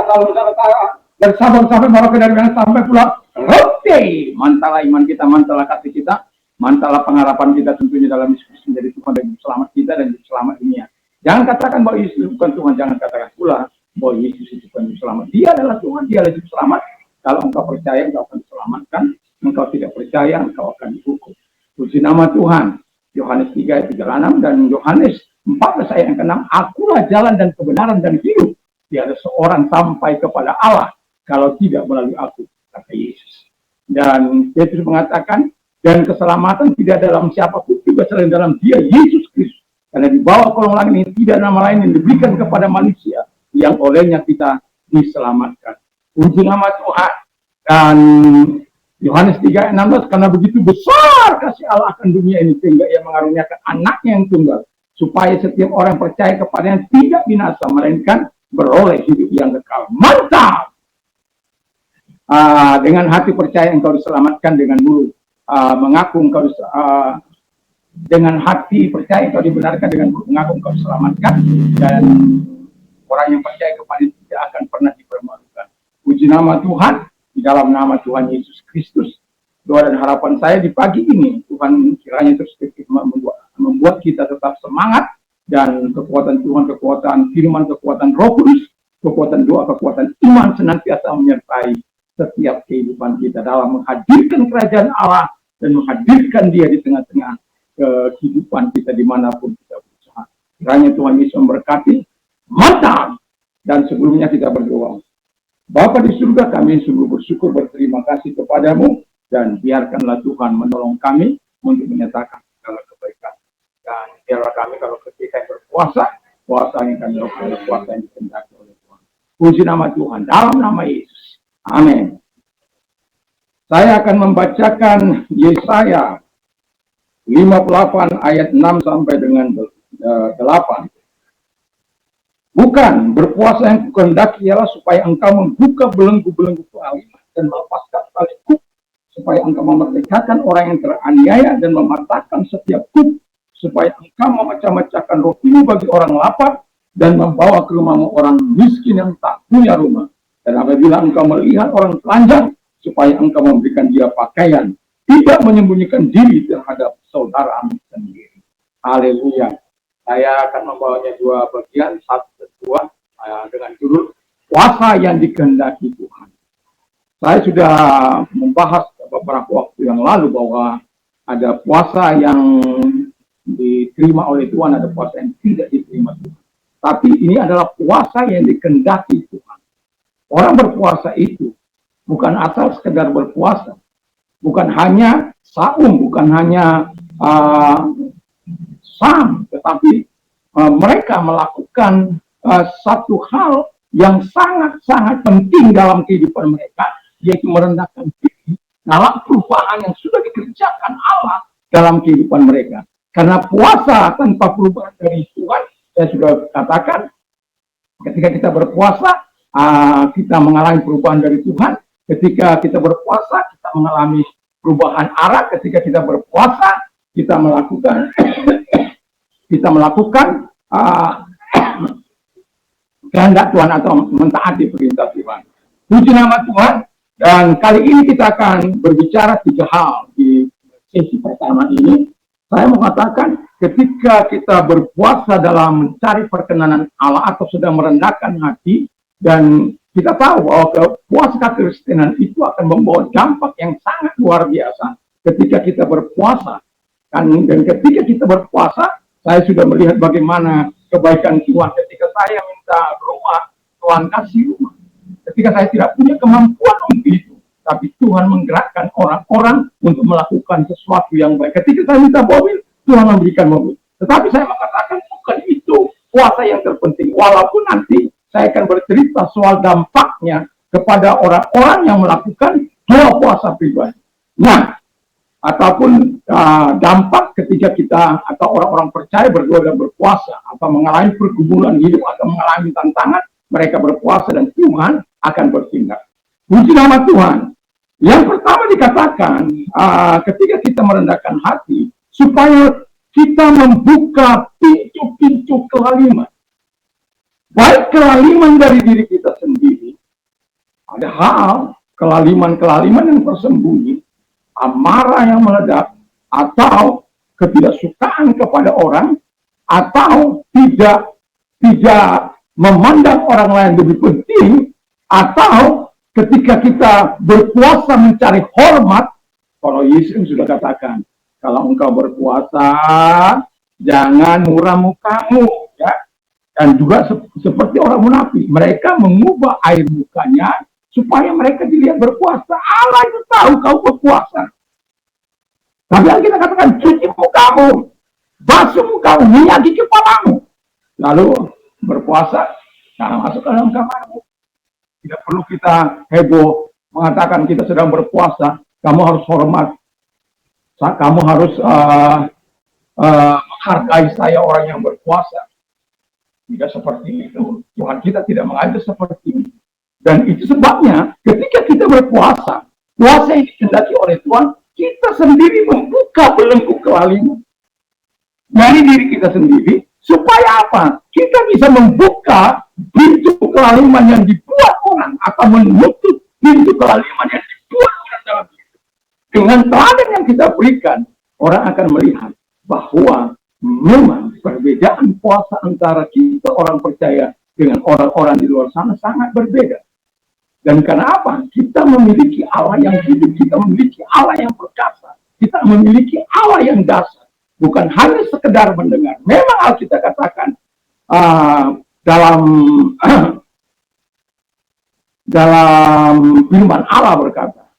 kalau dari Sabang sampai Merauke, dari Medan sampai Pulau Rote. Mantalah iman kita, mantalah kasih kita, mantalah pengharapan kita tentunya dalam Yesus menjadi Tuhan dan selamat kita dan selamat dunia. Jangan katakan bahwa Yesus bukan Tuhan, jangan katakan pula bahwa Yesus itu bukan selamat. Dia adalah Tuhan, dia adalah selamat. Kalau engkau percaya, engkau akan diselamatkan. Engkau tidak percaya, engkau akan dihukum. Puji nama Tuhan. Yohanes 3 ayat 36 dan Yohanes 14 ayat yang ke-6. Akulah jalan dan kebenaran dan hidup. Tiada seorang sampai kepada Allah kalau tidak melalui aku, kata Yesus. Dan Yesus mengatakan, dan keselamatan tidak dalam siapapun juga selain dalam Dia, Yesus Kristus. Karena di bawah kolong langit ini tidak nama lain yang diberikan kepada manusia yang olehnya kita diselamatkan. Puji nama Tuhan. Dan Yohanes 3 ayat 16, karena begitu besar kasih Allah akan dunia ini sehingga Ia mengaruniakan anaknya yang tunggal, supaya setiap orang yang percaya kepadanya tidak binasa, melainkan beroleh hidup yang kekal. Mantap! Dengan hati percaya engkau diselamatkan, dengan mulut mengaku engkau dengan hati percaya engkau dibenarkan, dengan mulut mengaku engkau diselamatkan, dan orang yang percaya kepadanya tidak akan pernah dipermalukan. Puji nama Tuhan. Di dalam nama Tuhan Yesus Kristus, doa dan harapan saya di pagi ini, Tuhan kiranya terus membuat kita tetap semangat, dan kekuatan Tuhan, kekuatan firman, kekuatan Roh Kudus, kekuatan doa, kekuatan iman senantiasa menyertai setiap kehidupan kita dalam menghadirkan kerajaan Allah dan menghadirkan Dia di tengah-tengah kehidupan kita dimanapun kita berusaha. Kiranya Tuhan Yesus memberkati. Mantap! Dan sebelumnya kita berdoa. Bapa di surga, kami sungguh bersyukur, berterima kasih kepadamu, dan biarkanlah Tuhan menolong kami untuk menyatakan segala kebaikan. Dan biarlah kami kalau ketika berpuasa, puasa yang kami lakukan adalah puasa yang dikehendaki oleh Tuhan. Puji nama Tuhan, dalam nama Yesus. Amin. Saya akan membacakan Yesaya 58 ayat 6 sampai dengan 8. Bukan, berpuasa yang kukehendaki ialah supaya engkau membuka belenggu-belenggu kealiman dan melepaskan tali kuk, supaya engkau memerdekakan orang yang teraniaya dan mematahkan setiap kuk, supaya engkau memecah-mecahkan rotimu bagi orang lapar dan membawa ke rumahmu orang miskin yang tak punya rumah. Dan apabila engkau melihat orang telanjang, supaya engkau memberikan dia pakaian, tidak menyembunyikan diri terhadap saudaramu sendiri. Haleluya. Saya akan membawanya dua bagian, satu dan dua, dengan judul puasa yang dikehendaki Tuhan. Saya sudah membahas beberapa waktu yang lalu bahwa ada puasa yang diterima oleh Tuhan, ada puasa yang tidak diterima Tuhan. Tapi ini adalah puasa yang dikehendaki Tuhan. Orang berpuasa itu bukan asal sekedar berpuasa, bukan hanya saum, bukan hanya tetapi mereka melakukan satu hal yang sangat-sangat penting dalam kehidupan mereka, yaitu merendahkan diri dalam perubahan yang sudah dikerjakan Allah dalam kehidupan mereka. Karena puasa tanpa perubahan dari Tuhan, saya sudah katakan, ketika kita berpuasa, kita mengalami perubahan dari Tuhan. Ketika kita berpuasa, kita mengalami perubahan arah. Ketika kita berpuasa, kita melakukan kehendak Tuhan atau mentaati perintah Tuhan. Puji nama Tuhan. Dan kali ini kita akan berbicara 3 hal di sesi pertama ini. Saya mengatakan ketika kita berpuasa dalam mencari perkenanan Allah atau sedang merendahkan hati, dan kita tahu bahwa puasa kekristenan itu akan membawa dampak yang sangat luar biasa ketika kita berpuasa. Dan ketika kita berpuasa, saya sudah melihat bagaimana kebaikan Tuhan. Ketika saya minta rumah, Tuhan kasih rumah. Ketika saya tidak punya kemampuan untuk itu, tapi Tuhan menggerakkan orang-orang untuk melakukan sesuatu yang baik. Ketika saya minta mobil, Tuhan memberikan mobil. Tetapi saya mengatakan bukan itu puasa yang terpenting. Walaupun nanti saya akan bercerita soal dampaknya kepada orang-orang yang melakukan doa puasa pribadi. Nah, ataupun dampak ketika kita atau orang-orang percaya berdoa dan berpuasa, atau mengalami pergumulan hidup atau mengalami tantangan, mereka berpuasa dan Tuhan akan bertindak. Puji nama Tuhan. Yang pertama dikatakan ketika kita merendahkan hati, supaya kita membuka pintu-pintu kelaliman. Baik kelaliman dari diri kita sendiri Padahal kelaliman-kelaliman yang tersembunyi, amarah yang meledak, atau ketidaksukaan kepada orang, atau tidak memandang orang lain lebih penting, atau ketika kita berpuasa mencari hormat, kalau Yesus sudah katakan, kalau engkau berpuasa, jangan murah mukamu, ya. Dan juga seperti orang munafik, mereka mengubah air mukanya supaya mereka dilihat berpuasa. Allah itu tahu kau berpuasa. Tapi yang kita katakan, cuci mukamu, basuh mukamu, minyaki kepalamu, lalu berpuasa, jangan masuk ke dalam kamarmu. Tidak perlu kita heboh mengatakan kita sedang berpuasa. Kamu harus hormat, kamu harus menghargai saya orang yang berpuasa. Tidak seperti itu. Tuhan kita tidak mengajar seperti ini. Dan itu sebabnya ketika kita berpuasa, puasa yang dikehendaki oleh Tuhan, kita sendiri membuka belenggu kelaliman dari diri kita sendiri, supaya apa? Kita bisa membuka pintu kelaliman yang dibuat orang, atau menutup pintu kelaliman yang dibuat orang dalam hidup. Dengan teladan yang kita berikan, orang akan melihat bahwa memang perbedaan puasa antara kita orang percaya dengan orang-orang di luar sana sangat berbeda. Dan karena apa? Kita memiliki Allah yang hidup, kita memiliki Allah yang perkasa, kita memiliki Allah yang dasar. Bukan hanya sekedar mendengar. Memang harus kita katakan dalam firman Allah berkata,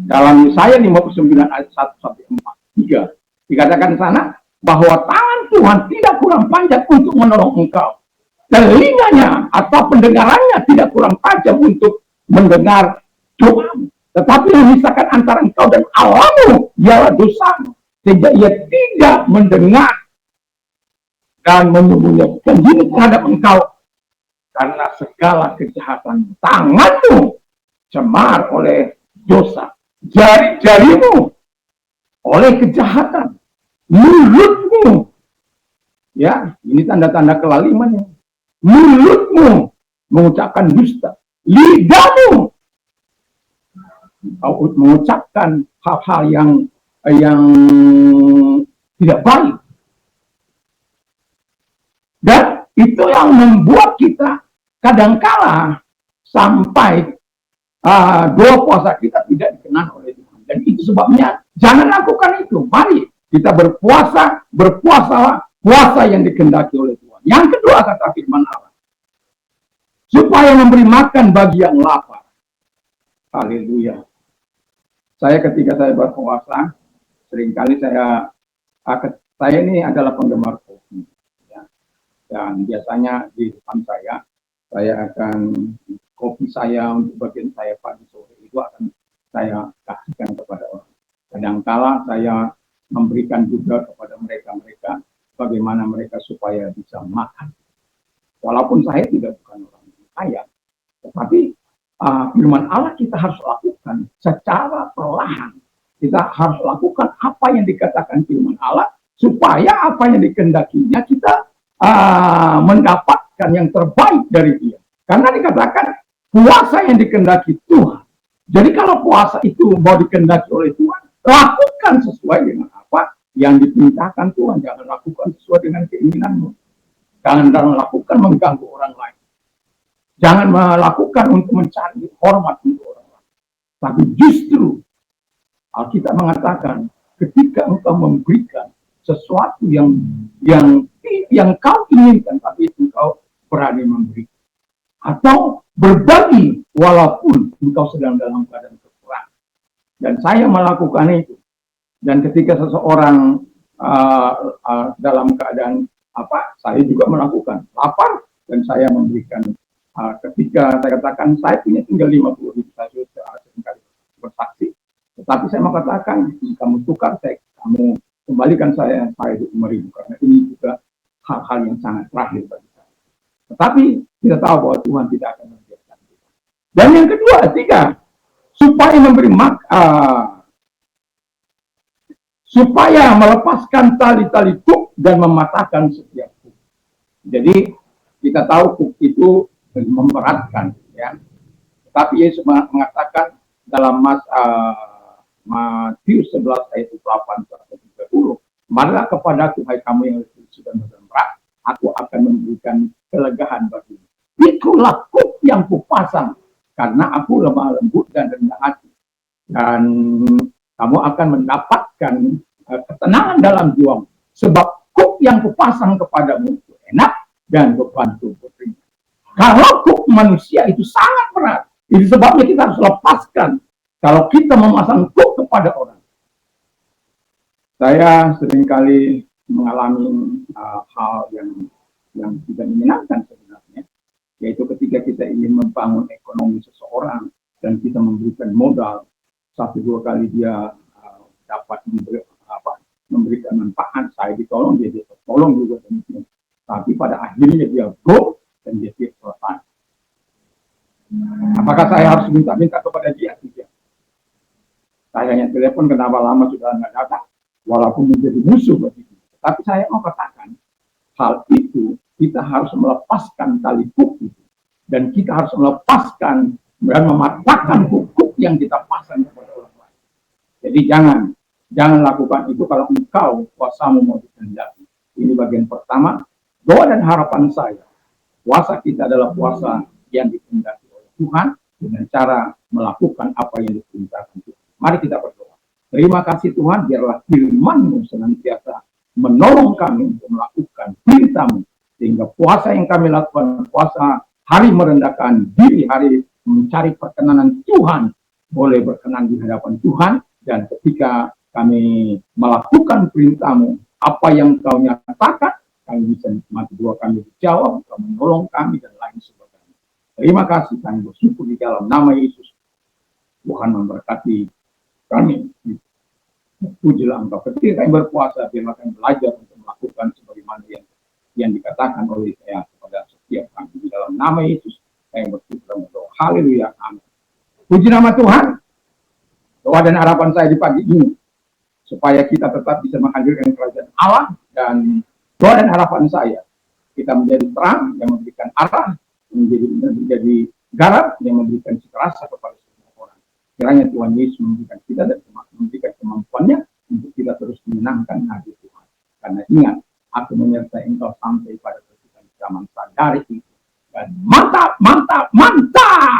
dalam Yesaya 59 ayat 1-4, dikatakan sana bahwa tangan Tuhan tidak kurang panjang untuk menolong engkau. Telinganya atau pendengarannya tidak kurang tajam untuk mendengar doamu. Tetapi yang memisahkan antara engkau dan Allahmu ialah dosamu. Sehingga ia tidak mendengar dan menyembunyikan diri terhadap engkau. Karena segala kejahatan tanganmu cemar oleh dosa. Jari-jarimu oleh kejahatan. Mulutmu, ya, ini tanda-tanda kelaliman. Mulutmu mengucapkan dusta. Lidahmu mengucapkan hal-hal yang tidak baik. Dan itu yang membuat kita kadangkala sampai doa puasa kita tidak dikenal oleh Tuhan. Dan itu sebabnya jangan lakukan itu. Mari kita berpuasalah puasa yang dikehendaki oleh Tuhan. Yang kedua kata firman Allah, supaya memberi makan bagi yang lapar. Haleluya. Ketika saya berpuasa, seringkali saya ini adalah penggemar kopi, ya. Dan biasanya di depan saya akan kopi saya untuk bagian saya pagi sore itu akan saya kasihkan kepada orang. Kadangkala saya memberikan juga kepada mereka bagaimana mereka supaya bisa makan. Walaupun saya bukan orang kaya, tetapi firman Allah kita harus lakukan secara perlahan. Kita harus lakukan apa yang dikatakan firman Allah, supaya apa yang dikehendakinya kita mendapatkan yang terbaik dari Dia. Karena dikatakan puasa yang dikehendaki Tuhan. Jadi kalau puasa itu mau dikehendaki oleh Tuhan, lakukan sesuai dengan apa yang diperintahkan Tuhan. Jangan lakukan sesuai dengan keinginanmu. Jangan lakukan mengganggu orang lain. Jangan melakukan untuk mencari hormat untuk orang lain. Tapi justru Alkitab mengatakan ketika engkau memberikan sesuatu yang kau inginkan, tapi engkau berani memberi. Atau berbagi walaupun engkau sedang dalam keadaan kekurangan. Dan saya melakukan itu. Dan ketika seseorang dalam keadaan saya juga melakukan lapar, dan saya memberikan. Ketika saya katakan saya punya tinggal 50.000, saya seringkali bersaksi. Tetapi saya mau katakan, kamu tukar, kamu kembalikan saya 5.000, karena ini juga hal-hal yang sangat terakhir bagi saya. Tetapi kita tahu bahwa Tuhan tidak akan membiarkan kita. Dan yang kedua, supaya memberi supaya melepaskan tali-tali kuk dan mematahkan setiap kuk. Jadi kita tahu kuk itu memberatkan, ya. Tapi Yesus mengatakan dalam Matius 11 ayat 8 sampai 30, marilah kepadaku hai kamu yang sudah berat, aku akan memberikan kelegaan bagimu. Itulah kuk yang kupasang, karena aku lemah lembut dan rendah hati. Dan kamu akan mendapatkan ketenangan dalam jiwamu. Sebab kuk yang kupasang kepadamu itu enak dan bebanku ringan. Kalau kuk manusia itu sangat berat, itu sebabnya kita harus lepaskan. Kalau kita memasang kuk kepada orang. Saya seringkali mengalami hal yang tidak menyenangkan sebenarnya, yaitu ketika kita ingin membangun ekonomi seseorang dan kita memberikan modal, 1-2 kali dia dapat memberikan manfaat, saya ditolong, dia tolong juga demikian. Tapi pada akhirnya dia go dan dia tidak selesai. Apakah saya harus minta kepada dia? Tidak. Saya hanya telepon, kenapa lama sudah nggak datang, walaupun menjadi musuh bagi kita. Tapi saya mau katakan, hal itu kita harus melepaskan tali kuk itu. Dan kita harus melepaskan dan mematahkan kuk yang kita pasang kepada orang lain. Jadi jangan lakukan itu kalau engkau kuasamu mau dikehendaki. Ini bagian pertama. Doa dan harapan saya, puasa kita adalah puasa yang dikehendaki oleh Tuhan dengan cara melakukan apa yang diperintahkan Tuhan. Mari kita berdoa. Terima kasih Tuhan, biarlah firman-Mu senantiasa menolong kami untuk melakukan perintah-Mu. Sehingga puasa yang kami lakukan, puasa hari merendahkan diri, hari mencari perkenanan Tuhan, boleh berkenan di hadapan Tuhan. Dan ketika kami melakukan perintah-Mu, apa yang Kau nyatakan, kami bisa nikmati doa kami dijawab, Kau menolong kami, dan lain sebagainya. Terima kasih, kami bersyukur di dalam nama Yesus. Tuhan memberkati kami. Pujilah Engkau. Ketika kami berpuasa, biarlah kami belajar untuk melakukan sebagaimana yang dikatakan oleh saya kepada setiap kami. Di dalam nama Yesus, kami bersyukur dan berdoa. Haleluya. Amin. Puji nama Tuhan. Doa dan harapan saya di pagi ini, supaya kita tetap bisa menghadirkan kerajaan Allah, dan doa dan harapan saya, kita menjadi terang yang memberikan arah, menjadi garam yang memberikan cita rasa kepada semua orang. Kiranya Tuhan Yesus memberikan kita dan memberikan kemampuannya untuk kita terus menyenangkan hati Tuhan. Karena ingat, aku menyertai engkau sampai pada kesukaan zaman sadari itu. Dan mantap, mantap, mantap!